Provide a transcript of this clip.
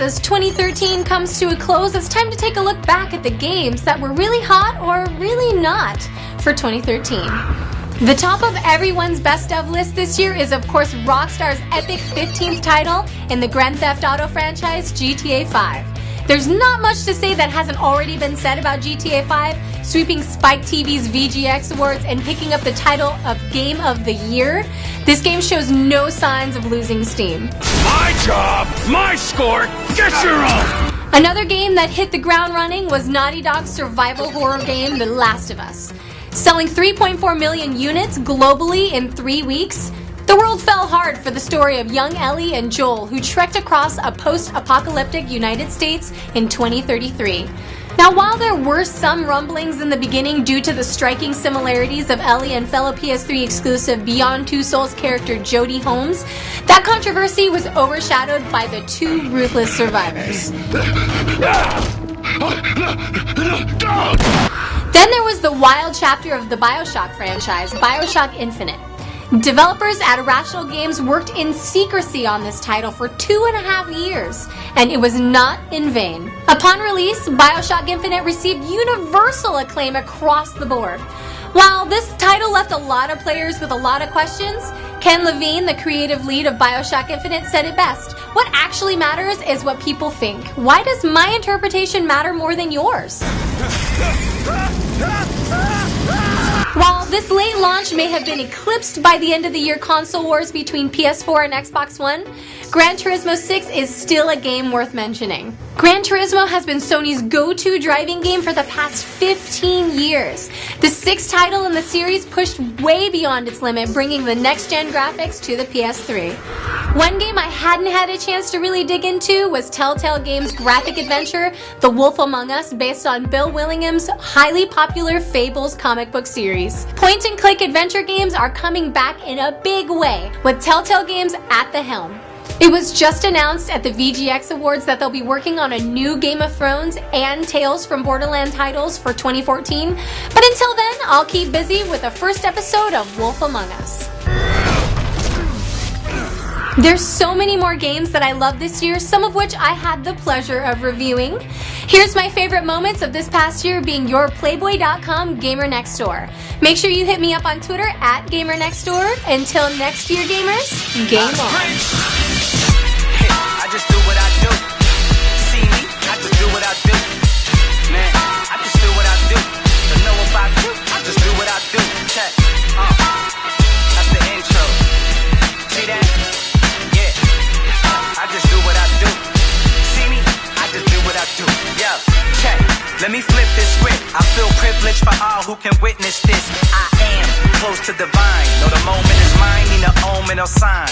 as 2013 comes to a close, it's time to take a look back at the games that were really hot or really not for 2013. The top of everyone's best of list this year is, of course, Rockstar's epic 15th title in the Grand Theft Auto franchise, GTA 5. There's not much to say that hasn't already been said about GTA 5, sweeping Spike TV's VGX Awards and picking up the title of Game of the Year. This game shows no signs of losing steam. My job, my score, get your own! Another game that hit the ground running was Naughty Dog's survival horror game, The Last of Us. Selling 3.4 million units globally in 3 weeks, the world fell hard for the story of young Ellie and Joel, who trekked across a post-apocalyptic United States in 2033. Now, while there were some rumblings in the beginning due to the striking similarities of Ellie and fellow PS3 exclusive Beyond Two Souls character Jodie Holmes, that controversy was overshadowed by the two ruthless survivors. Then there was the wild chapter of the BioShock franchise, BioShock Infinite. Developers at Irrational Games worked in secrecy on this title for 2.5 years, and it was not in vain. Upon release, BioShock Infinite received universal acclaim across the board. While this title left a lot of players with a lot of questions, Ken Levine, the creative lead of BioShock Infinite, said it best. What actually matters is what people think. Why does my interpretation matter more than yours? While this late launch may have been eclipsed by the end of the year console wars between PS4 and Xbox One, Gran Turismo 6 is still a game worth mentioning. Gran Turismo has been Sony's go-to driving game for the past 15 years. The sixth title in the series pushed way beyond its limit, bringing the next-gen graphics to the PS3. One game I hadn't had a chance to really dig into was Telltale Games' graphic adventure, The Wolf Among Us, based on Bill Willingham's highly popular Fables comic book series. Point-and-click adventure games are coming back in a big way, with Telltale Games at the helm. It was just announced at the VGX Awards that they'll be working on a new Game of Thrones and Tales from Borderland titles for 2014, but until then, I'll keep busy with the first episode of Wolf Among Us. There's so many more games that I love this year, some of which I had the pleasure of reviewing. Here's my favorite moments of this past year being your Playboy.com Gamer Next Door. Make sure you hit me up on Twitter at Gamer Next Door. Until next year, gamers, game on. I just do what I do. See me? I just do what I do. Man, I just do what I do. To know about you, I just do what I do. Check. That's the intro. See that? Yeah. I just do what I do. See me? I just do what I do. Yo, check. Let me flip this script. I feel privileged for all who can witness this. I am close to divine. Know the moment is mine, need an omen or sign.